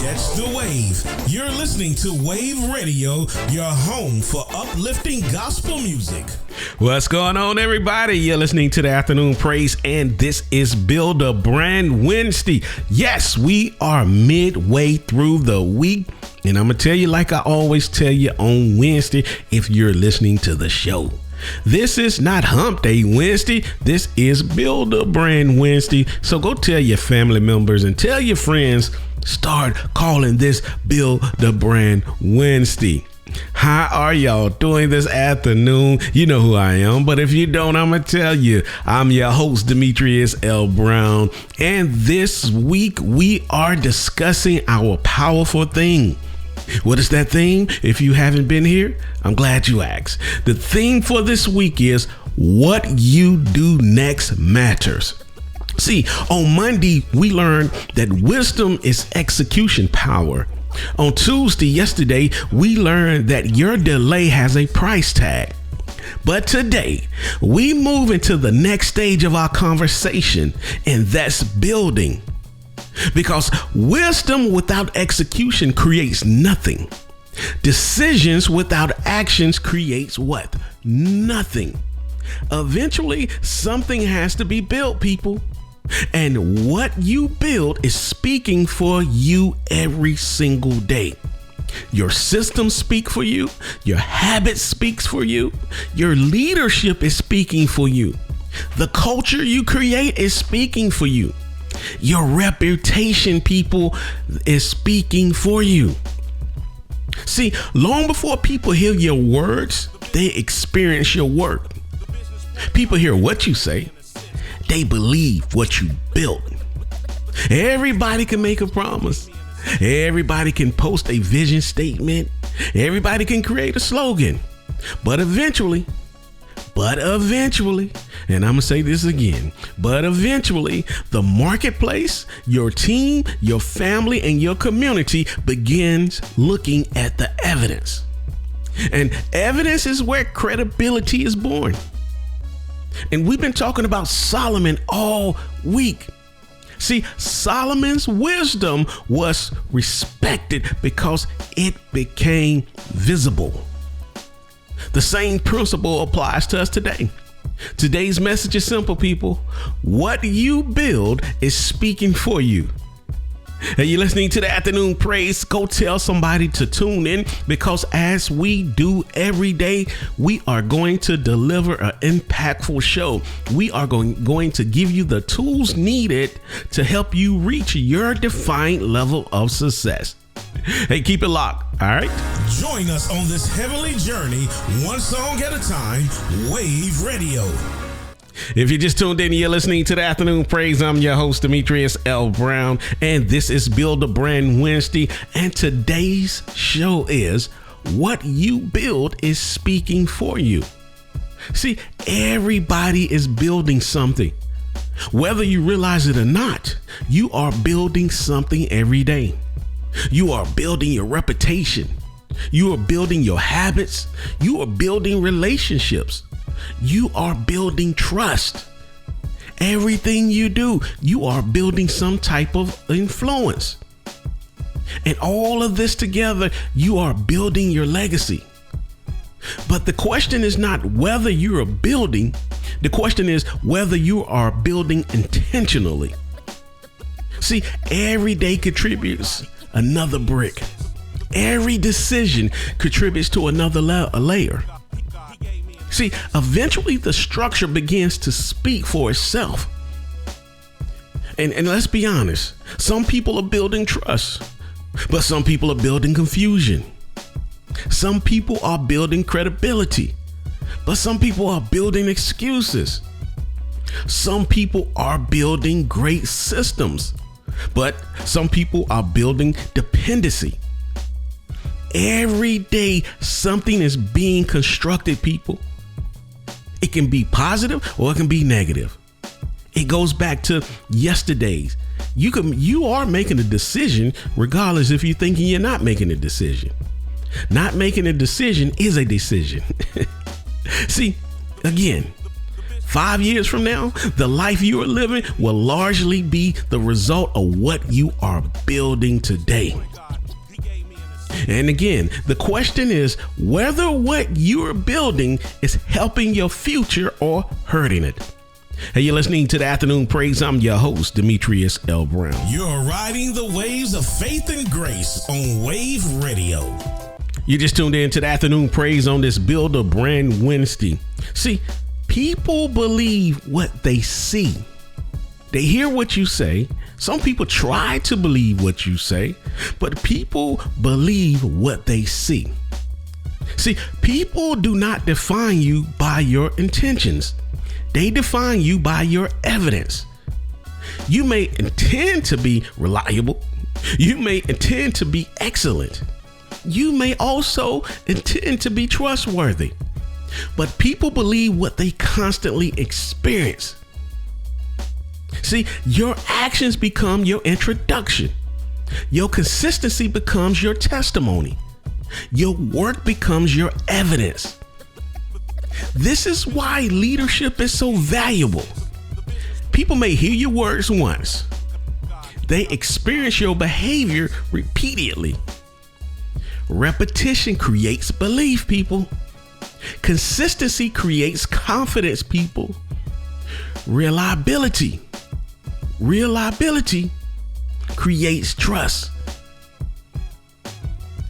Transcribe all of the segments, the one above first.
Catch the wave. You're listening to Wave Radio, your home for uplifting gospel music. What's going on, everybody? You're listening to the Afternoon Praise, and this is Build a Brand Wednesday. Yes, we are midway through the week, and I'm going to tell you like I always tell you on Wednesday if you're listening to the show. This is not Hump Day Wednesday. This is Build a Brand Wednesday. So go tell your family members and tell your friends, start calling this Build a Brand Wednesday. How are y'all doing this afternoon? You know who I am, but if you don't, I'm going to tell you. I'm your host, Demetrius L. Brown, and this week we are discussing our powerful theme. What is that theme? If you haven't been here, I'm glad you asked. The theme for this week is what you do next matters. See, on Monday, we learned that wisdom is execution power. On Tuesday, yesterday, we learned that your delay has a price tag. But today, we move into the next stage of our conversation, and that's building. Because wisdom without execution creates nothing. Decisions without actions creates what? Nothing. Eventually, something has to be built, people. And what you build is speaking for you every single day. Your systems speak for you. Your habits speaks for you. Your leadership is speaking for you. The culture you create is speaking for you. Your reputation, people, is speaking for you. See, long before people hear your words, they experience your work. People hear what you say. They believe what you built. Everybody can make a promise. Everybody can post a vision statement. Everybody can create a slogan. But eventually, and I'm going to say this again, but eventually the marketplace, your team, your family, and your community begins looking at the evidence. And evidence is where credibility is born. And we've been talking about Solomon all week. See, Solomon's wisdom was respected because it became visible. The same principle applies to us today. Today's message is simple, people. What you build is speaking for you. And you're listening to the Afternoon Praise. Go tell somebody to tune in, because as we do every day, we are going to deliver an impactful show. We are going to give you the tools needed to help you reach your defined level of success. Hey, keep it locked, all right? Join us on this heavenly journey, one song at a time, Wave Radio. If you just tuned in, you're listening to the Afternoon Praise. I'm your host, Demetrius L. Brown, and this is Build a Brand Wednesday. And today's show is what you build is speaking for you. See, everybody is building something. Whether you realize it or not, you are building something every day. You are building your reputation. You are building your habits. You are building relationships. You are building trust. Everything you do, you are building some type of influence. And all of this together, you are building your legacy. But the question is not whether you are building. The question is whether you are building intentionally. See, every day contributes another brick. Every decision contributes to another layer. See, eventually the structure begins to speak for itself. And let's be honest, some people are building trust, but some people are building confusion. Some people are building credibility, but some people are building excuses. Some people are building great systems, but some people are building dependency. Every day, something is being constructed, people. It can be positive or it can be negative. It goes back to yesterday's. You are making a decision regardless if you're thinking you're not making a decision. Not making a decision is a decision. See, again, 5 years from now, the life you are living will largely be the result of what you are building today. And again, the question is whether what you're building is helping your future or hurting it. Hey, you're listening to the Afternoon Praise. I'm your host, Demetrius L. Brown. You're riding the waves of faith and grace on Wave Radio. You just tuned in to the Afternoon Praise on this Build a Brand Wednesday. See, people believe what they see. They hear what you say. Some people try to believe what you say, but people believe what they see. See, people do not define you by your intentions. They define you by your evidence. You may intend to be reliable. You may intend to be excellent. You may also intend to be trustworthy. But people believe what they constantly experience. See, your actions become your introduction. Your consistency becomes your testimony. Your work becomes your evidence. This is why leadership is so valuable. People may hear your words once. They experience your behavior repeatedly. Repetition creates belief, people. Consistency creates confidence, people. Reliability creates trust.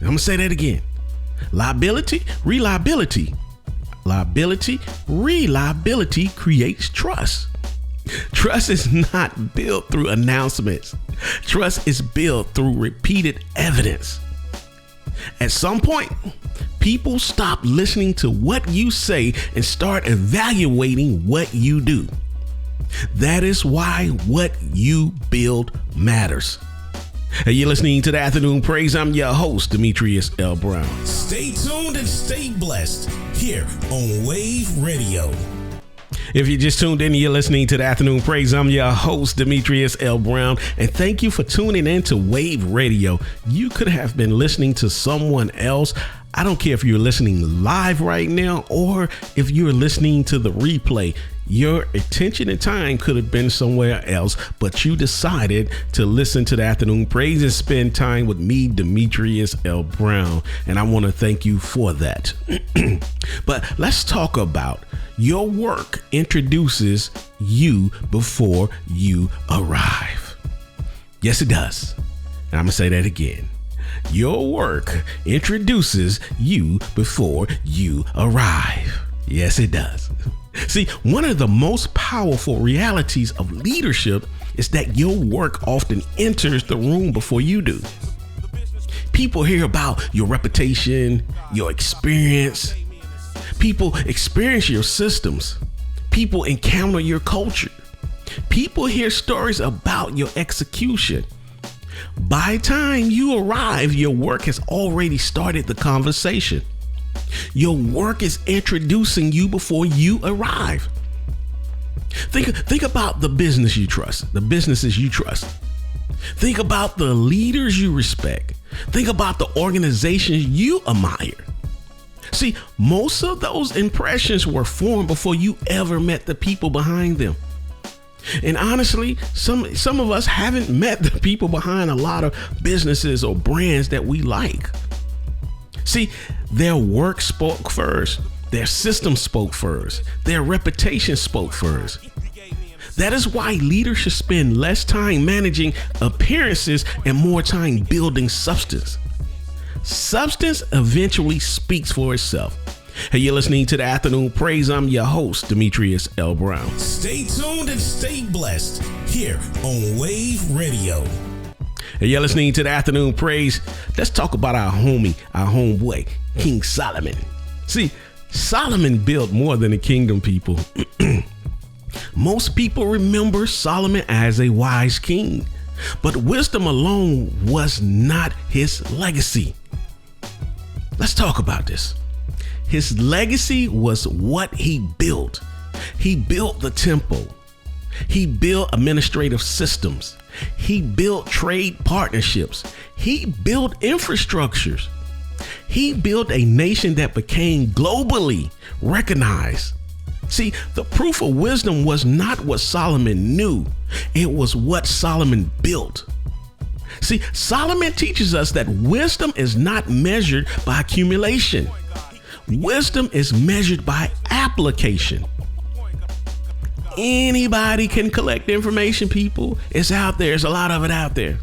I'm going to say that again. Reliability creates trust. Trust is not built through announcements. Trust is built through repeated evidence. At some point, people stop listening to what you say and start evaluating what you do. That is why what you build matters. Hey, you're listening to the Afternoon Praise. I'm your host, Demetrius L. Brown. Stay tuned and stay blessed here on Wave Radio. If you just tuned in, you're listening to the Afternoon Praise. I'm your host, Demetrius L. Brown, and thank you for tuning in to Wave Radio. You could have been listening to someone else. I don't care if you're listening live right now or if you're listening to the replay. Your attention and time could have been somewhere else, but you decided to listen to the Afternoon Praise and spend time with me, Demetrius L. Brown, and I want to thank you for that. But let's talk about your work introduces you before you arrive. Yes, it does. And I'm going to say that again. Your work introduces you before you arrive. Yes, it does. See, one of the most powerful realities of leadership is that your work often enters the room before you do. People hear about your reputation, your experience. People experience your systems. People encounter your culture. People hear stories about your execution. By the time you arrive, your work has already started the conversation. Your work is introducing you before you arrive. Think about the business you trust, the businesses you trust. Think about the leaders you respect. Think about the organizations you admire. See, most of those impressions were formed before you ever met the people behind them. And honestly, some of us haven't met the people behind a lot of businesses or brands that we like. See, their work spoke first. Their system spoke first. Their reputation spoke first. That is why leaders should spend less time managing appearances and more time building substance. Substance eventually speaks for itself. Hey, you're listening to the Afternoon Praise. I'm your host, Demetrius L. Brown. Stay tuned and stay blessed here on Wave Radio. Hey, you're listening to the Afternoon Praise. Let's talk about our homeboy, King Solomon. See, Solomon built more than a kingdom, people. Most people remember Solomon as a wise king, but wisdom alone was not his legacy. Let's talk about this. His legacy was what he built. He built the temple. He built administrative systems. He built trade partnerships. He built infrastructures. He built a nation that became globally recognized. See, the proof of wisdom was not what Solomon knew. It was what Solomon built. See, Solomon teaches us that wisdom is not measured by accumulation. Wisdom is measured by application. Anybody can collect information, people. It's out there. There's a lot of it out there.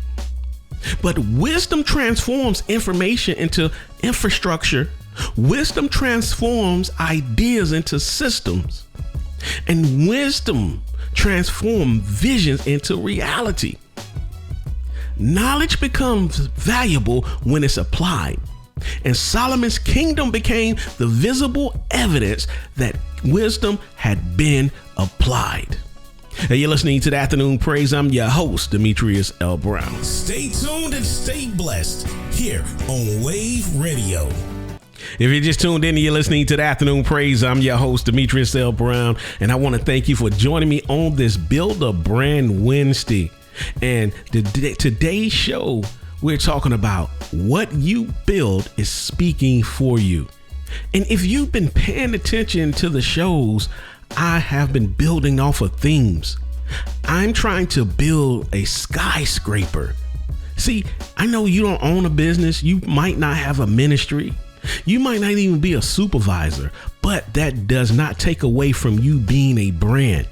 But wisdom transforms information into infrastructure. Wisdom transforms ideas into systems. And wisdom transforms visions into reality. Knowledge becomes valuable when it's applied. And Solomon's kingdom became the visible evidence that wisdom had been applied. Hey, you're listening to the Afternoon Praise. I'm your host, Demetrius L. Brown. Stay tuned and stay blessed here on Wave Radio. If you just tuned in and you're listening to the Afternoon Praise, I'm your host, Demetrius L. Brown, and I want to thank you for joining me on this Build a Brand Wednesday. And today's show, we're talking about what you build is speaking for you. And if you've been paying attention to the shows, I have been building off of themes. I'm trying to build a skyscraper. See, I know you don't own a business. You might not have a ministry. You might not even be a supervisor, but that does not take away from you being a brand.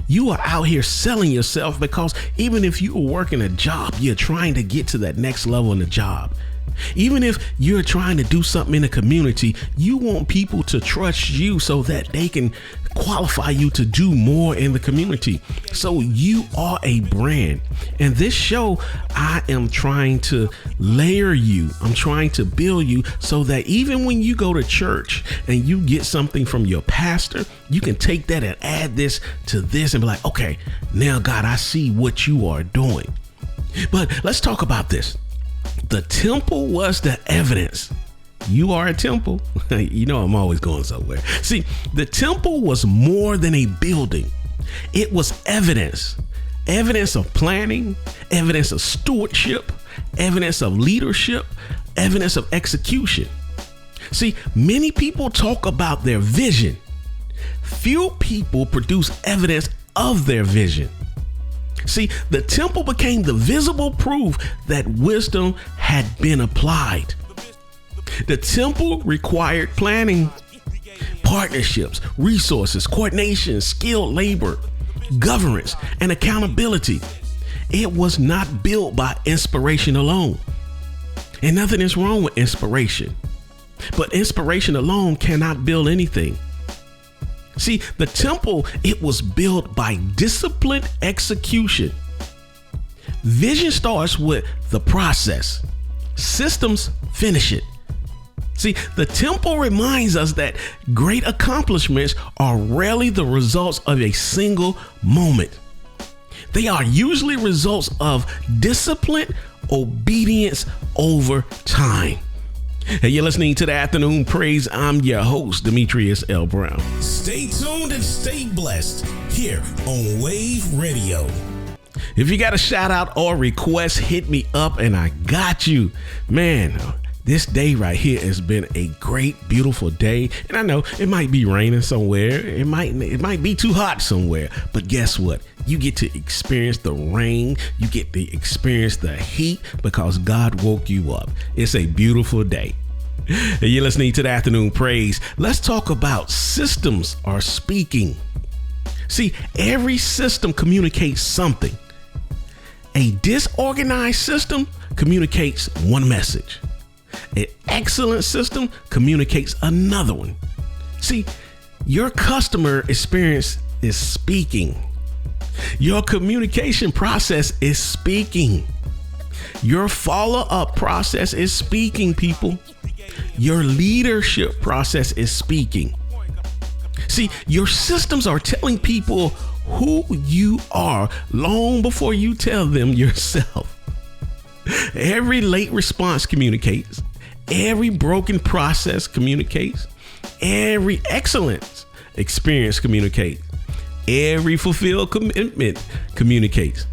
You are out here selling yourself because even if you are working a job, you're trying to get to that next level in the job. Even if you're trying to do something in the community, you want people to trust you so that they can qualify you to do more in the community. So you are a brand. And this show, I am trying to layer you. I'm trying to build you so that even when you go to church and you get something from your pastor, you can take that and add this to this and be like, okay, now God, I see what you are doing. But let's talk about this. The temple was the evidence. You are a temple. You know, I'm always going somewhere. See, the temple was more than a building. It was evidence. Evidence of planning, evidence of stewardship, evidence of leadership, evidence of execution. See, many people talk about their vision. Few people produce evidence of their vision. See, the temple became the visible proof that wisdom had been applied. The temple required planning, partnerships, resources, coordination, skilled labor, governance, and accountability. It was not built by inspiration alone. And nothing is wrong with inspiration. But inspiration alone cannot build anything. See, the temple, it was built by disciplined execution. Vision starts with the process. Systems finish it. See, the temple reminds us that great accomplishments are rarely the results of a single moment. They are usually results of disciplined obedience over time. Hey, you're listening to the Afternoon Praise. I'm your host, Demetrius L. Brown. Stay tuned and stay blessed here on Wave Radio. If you got a shout out or request, hit me up and I got you. Man, this day right here has been a great, beautiful day. And I know it might be raining somewhere. It might be too hot somewhere. But guess what? You get to experience the rain. You get to experience the heat because God woke you up. It's a beautiful day. You're listening to the Afternoon Praise. Let's talk about systems are speaking. See, every system communicates something. A disorganized system communicates one message. An excellent system communicates another one. See, your customer experience is speaking. Your communication process is speaking. Your follow-up process is speaking, people. Your leadership process is speaking. See, your systems are telling people who you are long before you tell them yourself. Every late response communicates. Every broken process communicates. Every excellence experience communicates. Every fulfilled commitment communicates.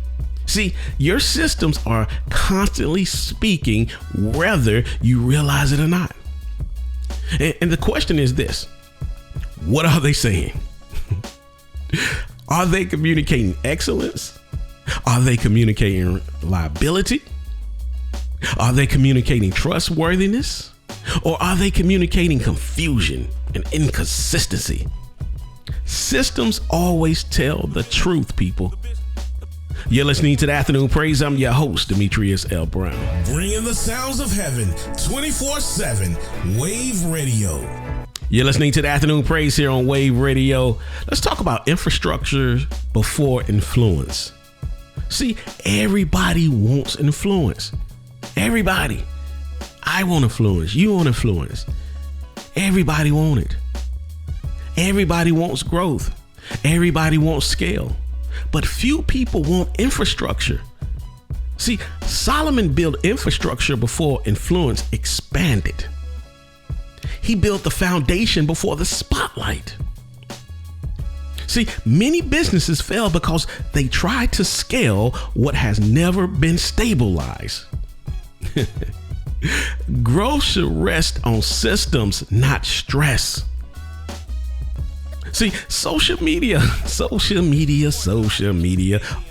See, your systems are constantly speaking whether you realize it or not. And the question is this: what are they saying? Are they communicating excellence? Are they communicating reliability? Are they communicating trustworthiness, or are they communicating confusion and inconsistency? Systems always tell the truth, people. You're listening to the Afternoon Praise. I'm your host, Demetrius L. Brown. Bringing the sounds of heaven 24/7, Wave Radio. You're listening to the Afternoon Praise here on Wave Radio. Let's talk about infrastructure before influence. See, everybody wants influence. Everybody. I want influence. You want influence. Everybody wants it. Everybody wants growth. Everybody wants scale. But few people want infrastructure. See, Solomon built infrastructure before influence expanded. He built the foundation before the spotlight. See, many businesses fail because they try to scale what has never been stabilized. Growth should rest on systems, not stress. See, social media,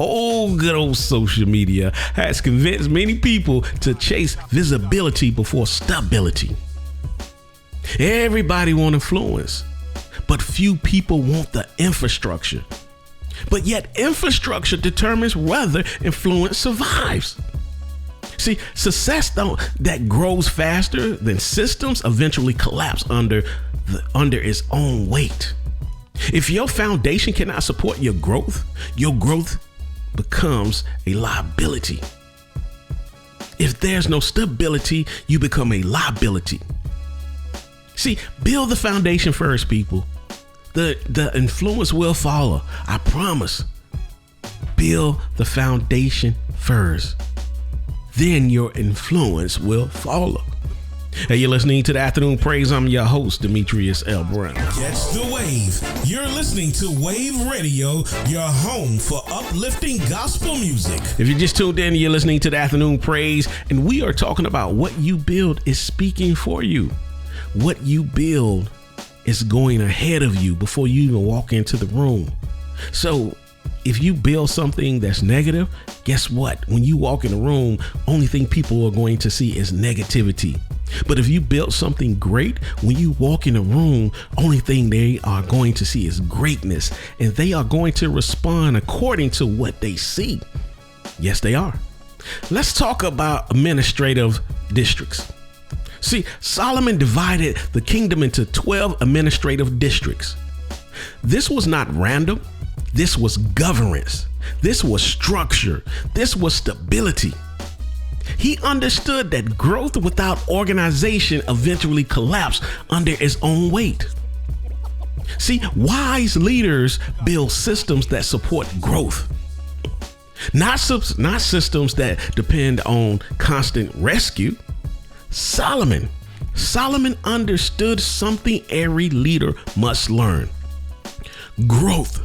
oh, good old social media has convinced many people to chase visibility before stability. Everybody wants influence, but few people want the infrastructure. But yet infrastructure determines whether influence survives. See, success that grows faster than systems eventually collapse under its own weight. If your foundation cannot support your growth becomes a liability. If there's no stability, you become a liability. See, build the foundation first, people. The influence will follow. I promise. Build the foundation first. Then your influence will follow. Hey, you're listening to the Afternoon Praise. I'm your host, Demetrius L. Brown. Catch the wave. You're listening to Wave Radio, your home for uplifting gospel music. If you just tuned in, you're listening to the Afternoon Praise, and we are talking about what you build is speaking for you. What you build is going ahead of you before you even walk into the room. So if you build something that's negative, guess what? When you walk in the room, only thing people are going to see is negativity. But if you build something great, when you walk in the room, only thing they are going to see is greatness, and they are going to respond according to what they see. Yes, they are. Let's talk about administrative districts. See, Solomon divided the kingdom into 12 administrative districts. This was not random. This was governance. This was structure. This was stability. He understood that growth without organization eventually collapsed under its own weight. See, wise leaders build systems that support growth. Not systems that depend on constant rescue. Solomon understood something every leader must learn. Growth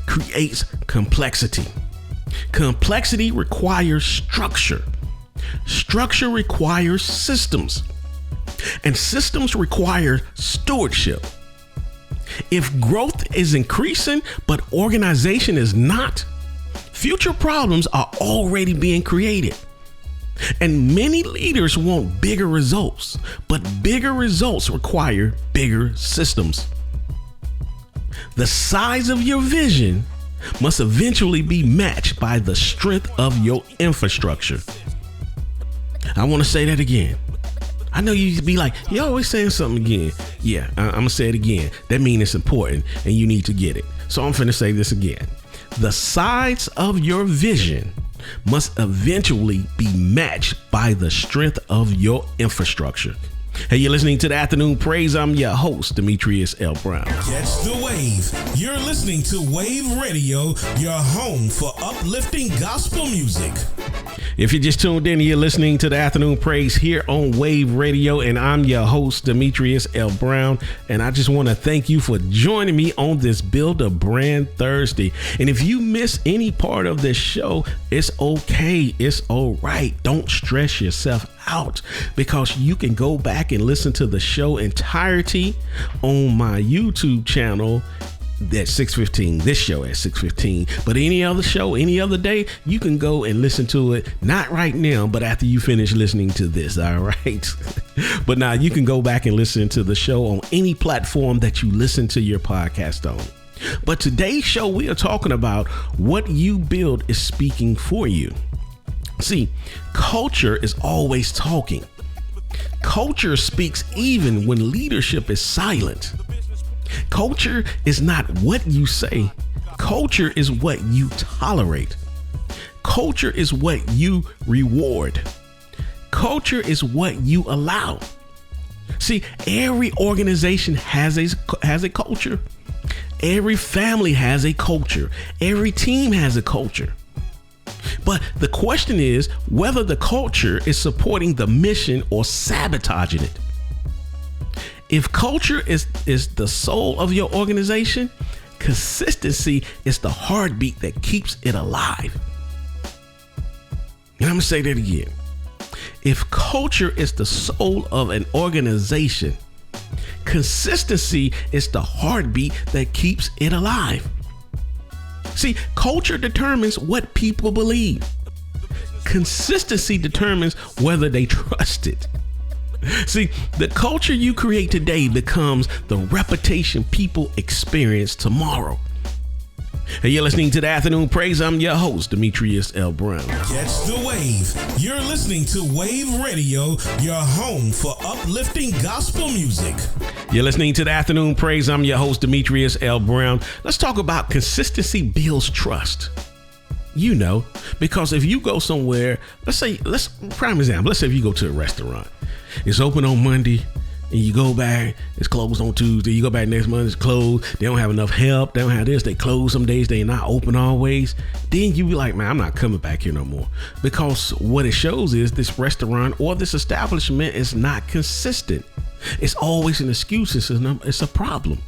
creates complexity. Complexity requires structure. Structure requires systems. And systems require stewardship. If growth is increasing, but organization is not, future problems are already being created. And many leaders want bigger results, but bigger results require bigger systems. The size of your vision must eventually be matched by the strength of your infrastructure. I want to say that again. I know you be like, you're always saying something again. Yeah, I'm going to say it again. That means it's important and you need to get it. So I'm finna say this again. The size of your vision must eventually be matched by the strength of your infrastructure. Hey, you're listening to the Afternoon Praise. I'm your host, Demetrius L. Brown. Catch the wave. You're listening to Wave Radio, your home for uplifting gospel music. If you just tuned in, you're listening to the Afternoon Praise here on Wave Radio, and I'm your host, Demetrius L. Brown, and I just want to thank you for joining me on this Build a Brand Thursday. And if you miss any part of this show, it's okay. It's all right. Don't stress yourself out, because you can go back and listen to the show entirety on my YouTube channel at 6:15, this show at 6:15, but any other show, any other day, you can go and listen to it, not right now, but after you finish listening to this, all right? But now you can go back and listen to the show on any platform that you listen to your podcast on. But today's show, we are talking about what you build is speaking for you. See, culture is always talking. Culture speaks even when leadership is silent. Culture is not what you say. Culture is what you tolerate. Culture is what you reward. Culture is what you allow. See, every organization has a culture. Every family has a culture. Every team has a culture. But the question is whether the culture is supporting the mission or sabotaging it. If culture is the soul of your organization, consistency is the heartbeat that keeps it alive. And I'm going to say that again. If culture is the soul of an organization, consistency is the heartbeat that keeps it alive. See, culture determines what people believe. Consistency determines whether they trust it. See, the culture you create today becomes the reputation people experience tomorrow. Hey, you're listening to the Afternoon Praise. I'm your host, Demetrius L. Brown. Catch the wave. You're listening to Wave Radio, your home for uplifting gospel music. You're listening to the Afternoon Praise. I'm your host, Demetrius L. Brown. Let's talk about consistency builds trust. You know, because if you go somewhere, prime example, let's say if you go to a restaurant, it's open on Monday, and you go back, it's closed on Tuesday. You go back next month, it's closed. They don't have enough help. They don't have this. They close some days. They're not open always. Then you be like, man, I'm not coming back here no more. Because what it shows is this restaurant or this establishment is not consistent. It's always an excuse. It's a problem.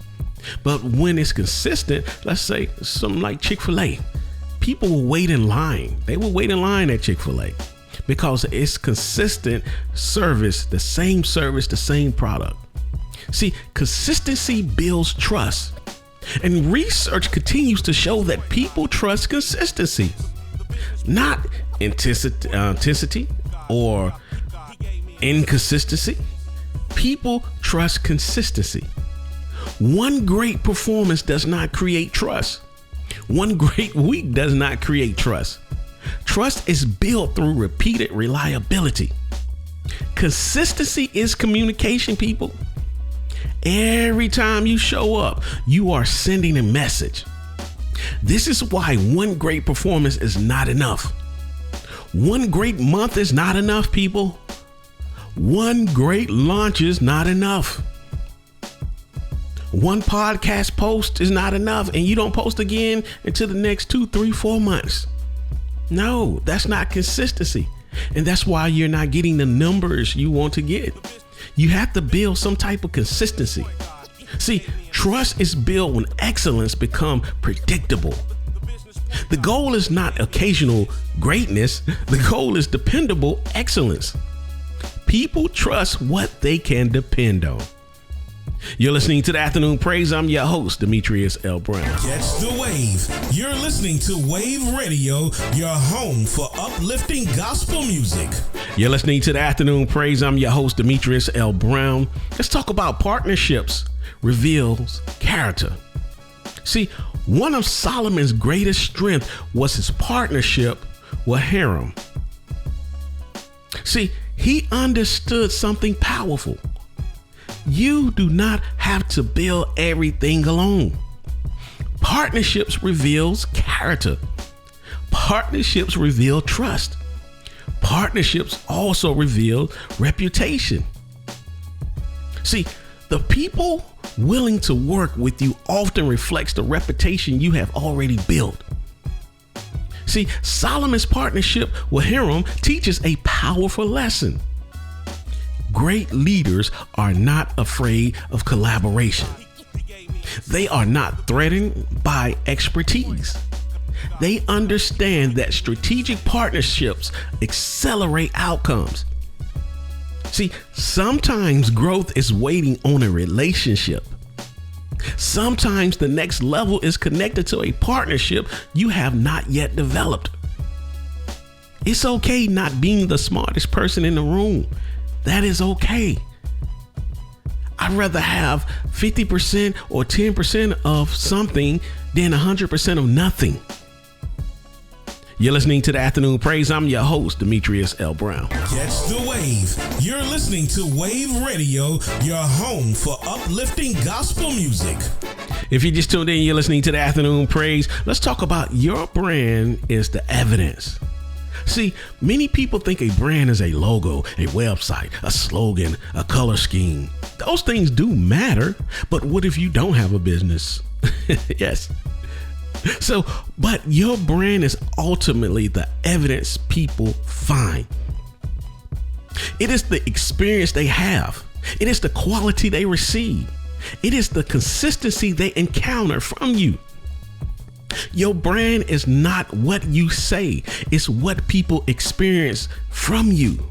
But when it's consistent, let's say something like Chick-fil-A. People will wait in line. They will wait in line at Chick-fil-A. Because it's consistent service, the same product. See, consistency builds trust. And research continues to show that people trust consistency, not intensity or inconsistency. People trust consistency. One great performance does not create trust. One great week does not create trust. Trust is built through repeated reliability. Consistency is communication, people. Every time you show up, you are sending a message. This is why one great performance is not enough. One great month is not enough, people. One great launch is not enough. One podcast post is not enough, and you don't post again until the next 2, 3, 4 months. No, that's not consistency. And that's why you're not getting the numbers you want to get. You have to build some type of consistency. See, trust is built when excellence becomes predictable. The goal is not occasional greatness. The goal is dependable excellence. People trust what they can depend on. You're listening to the Afternoon Praise. I'm your host, Demetrius L. Brown. Catch the wave. You're listening to Wave Radio, your home for uplifting gospel music. You're listening to the Afternoon Praise. I'm your host, Demetrius L. Brown. Let's talk about partnerships reveals character. See, one of Solomon's greatest strength was his partnership with Hiram. See, he understood something powerful. You do not have to build everything alone. Partnerships reveals character. Partnerships reveal trust. Partnerships also reveal reputation. See, the people willing to work with you often reflects the reputation you have already built. See, Solomon's partnership with Hiram teaches a powerful lesson. Great leaders are not afraid of collaboration. They are not threatened by expertise. They understand that strategic partnerships accelerate outcomes. See, sometimes growth is waiting on a relationship. Sometimes the next level is connected to a partnership you have not yet developed. It's okay not being the smartest person in the room. That is okay. I'd rather have 50% or 10% of something than 100% of nothing. You're listening to the Afternoon Praise. I'm your host, Demetrius L. Brown. Catch the wave. You're listening to Wave Radio, your home for uplifting gospel music. If you just tuned in, you're listening to the Afternoon Praise. Let's talk about your brand is the evidence. See, many people think a brand is a logo, a website, a slogan, a color scheme. Those things do matter, but what if you don't have a business? Yes. So, but your brand is ultimately the evidence people find. It is the experience they have. It is the quality they receive. It is the consistency they encounter from you. Your brand is not what you say. It's what people experience from you.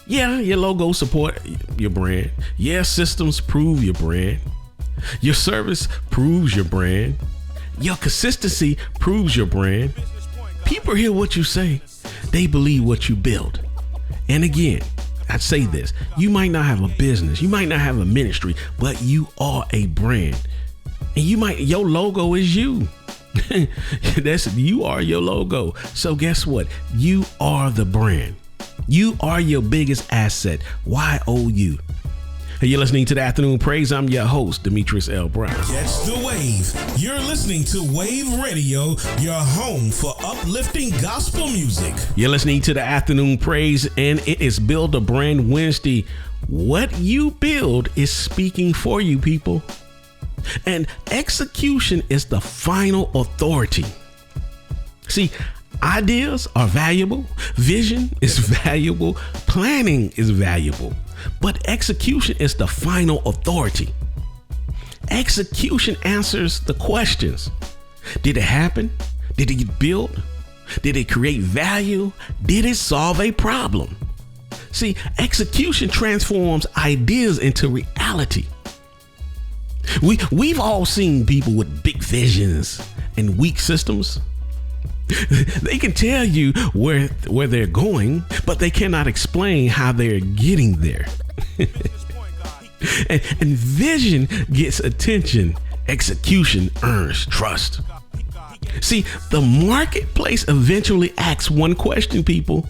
Yeah, your logo support your brand. Yeah, systems prove your brand. Your service proves your brand. Your consistency proves your brand. People hear what you say. They believe what you build. And again, I'd say this. You might not have a business. You might not have a ministry, but you are a brand. And your logo is you. You are your logo. So guess what? You are the brand. You are your biggest asset. YOU. Hey, you're listening to the Afternoon Praise. I'm your host, Demetrius L. Brown. Catch the wave. You're listening to Wave Radio, your home for uplifting gospel music. You're listening to the Afternoon Praise, and it is Build a Brand Wednesday. What you build is speaking for you, people. And execution is the final authority. See, ideas are valuable. Vision is valuable. Planning is valuable. But execution is the final authority. Execution answers the questions. Did it happen? Did it get built? Did it create value? Did it solve a problem? See, execution transforms ideas into reality. We've all seen people with big visions and weak systems. They can tell you where they're going, but they cannot explain how they're getting there. and vision gets attention. Execution earns trust. See, the marketplace eventually asks one question, people.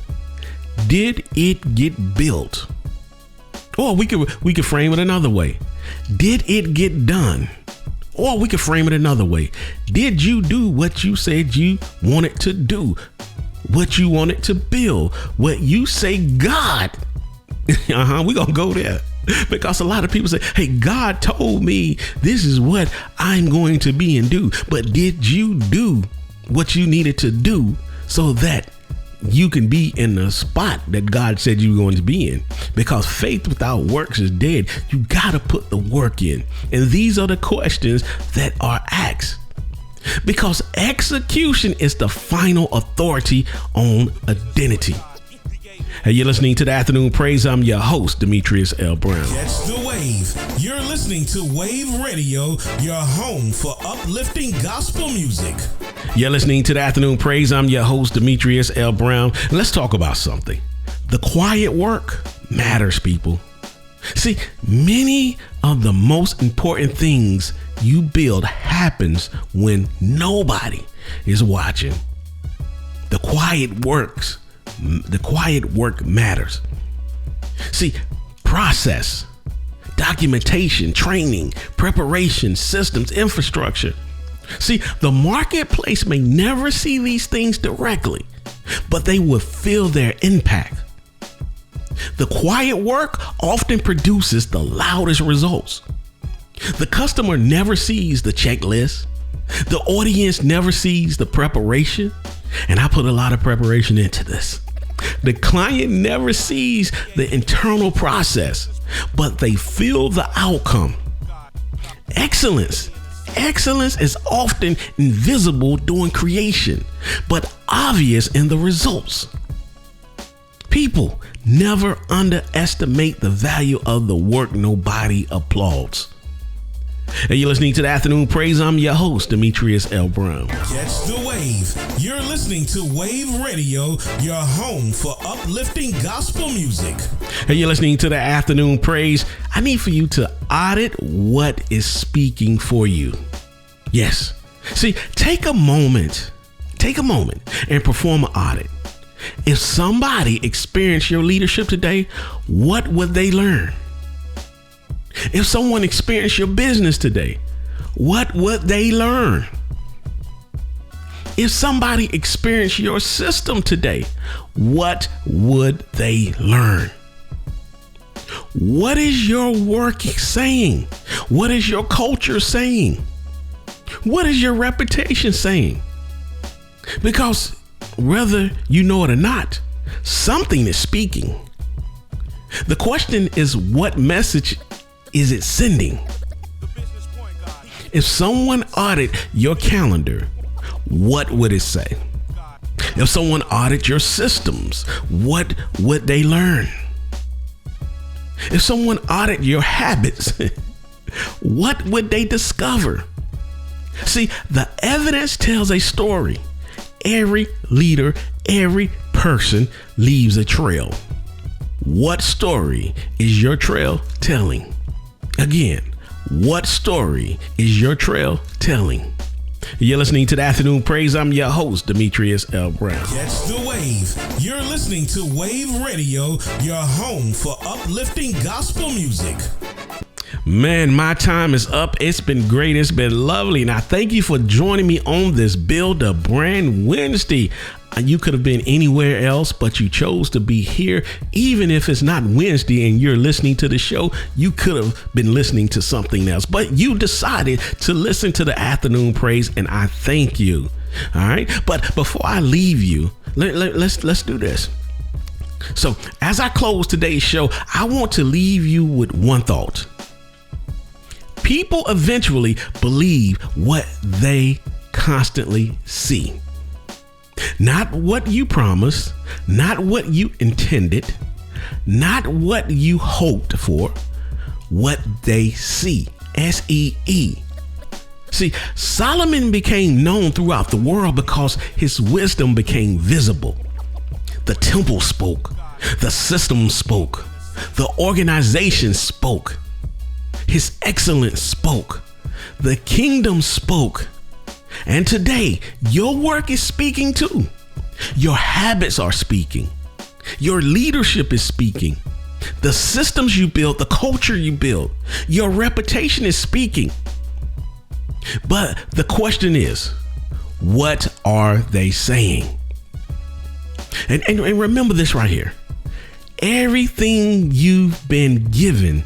Did it get built? Or we could frame it another way. Did it get done? Or we could frame it another way. Did you do what you said you wanted to do? What you wanted to build? What you say God? We're going to go there. Because a lot of people say, hey, God told me this is what I'm going to be and do. But did you do what you needed to do so that you can be in the spot that God said you were going to be in? Because faith without works is dead. You got to put the work in. And these are the questions that are asked. Because execution is the final authority on identity. Hey, you're listening to the Afternoon Praise. I'm your host, Demetrius L. Brown. Catch the wave. You're listening to Wave Radio, your home for uplifting gospel music. You're listening to the Afternoon Praise. I'm your host, Demetrius L. Brown. Let's talk about something. The quiet work matters, people. See, many of the most important things you build happens when nobody is watching. The quiet work matters. See, process, documentation, training, preparation, systems, infrastructure. See, the marketplace may never see these things directly, but they will feel their impact. The quiet work often produces the loudest results. The customer never sees the checklist. The audience never sees the preparation. And I put a lot of preparation into this. The client never sees the internal process, but they feel the outcome. Excellence is often invisible during creation, but obvious in the results. People never underestimate the value of the work nobody applauds. Hey, you're listening to the Afternoon Praise. I'm your host, Demetrius L. Brown. Catch the wave. You're listening to Wave Radio, your home for uplifting gospel music. Hey, you're listening to the Afternoon Praise. I need for you to audit what is speaking for you. Yes. See, take a moment and perform an audit. If somebody experienced your leadership today, what would they learn? If someone experienced your business today, what would they learn? If somebody experienced your system today, what would they learn? What is your work saying? What is your culture saying? What is your reputation saying? Because whether you know it or not, something is speaking. The question is, what message is it sending? If someone audit your calendar, what would it say? If someone audit your systems, what would they learn? If someone audit your habits, what would they discover? See, the evidence tells a story. Every leader, every person leaves a trail. What story is your trail telling? Again, what story is your trail telling? You're listening to the Afternoon Praise. I'm your host, Demetrius L. Brown. Catch the wave. You're listening to Wave Radio, your home for uplifting gospel music. Man, my time is up. It's been great. It's been lovely. And I thank you for joining me on this Build a Brand Wednesday. You could have been anywhere else, but you chose to be here. Even if it's not Wednesday and you're listening to the show, you could have been listening to something else, but you decided to listen to the Afternoon Praise, and I thank you. All right. But before I leave you, let's do this. So as I close today's show, I want to leave you with one thought. People eventually believe what they constantly see. Not what you promised, not what you intended, not what you hoped for, what they see. S-E-E. See, Solomon became known throughout the world because his wisdom became visible. The temple spoke, the system spoke, the organization spoke, his excellence spoke, the kingdom spoke. And today, your work is speaking too. Your habits are speaking. Your leadership is speaking. The systems you build, the culture you build, your reputation is speaking. But the question is, what are they saying? And remember this right here. Everything you've been given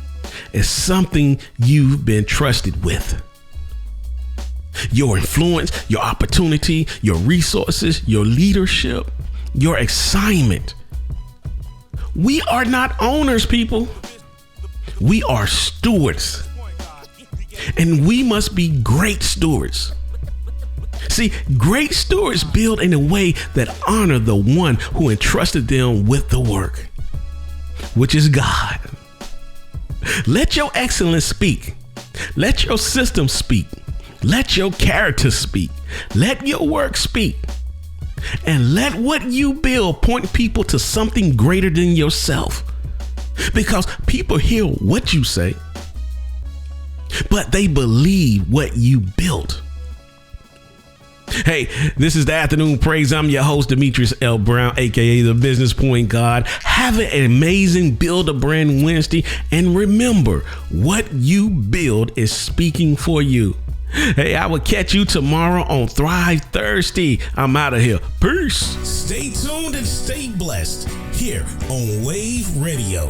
is something you've been trusted with. Your influence, your opportunity, your resources, your leadership, your assignment. We are not owners, people. We are stewards. And we must be great stewards. See, great stewards build in a way that honor the one who entrusted them with the work, which is God. Let your excellence speak. Let your system speak. Let your character speak. Let your work speak. And let what you build point people to something greater than yourself. Because people hear what you say, but they believe what you built. Hey, this is the Afternoon Praise. I'm your host, Demetrius L. Brown, aka the Business Point God. Have an amazing Build a Brand Wednesday. And remember, what you build is speaking for you. Hey, I will catch you tomorrow on Thrive Thursday. I'm out of here. Peace. Stay tuned and stay blessed here on Wave Radio.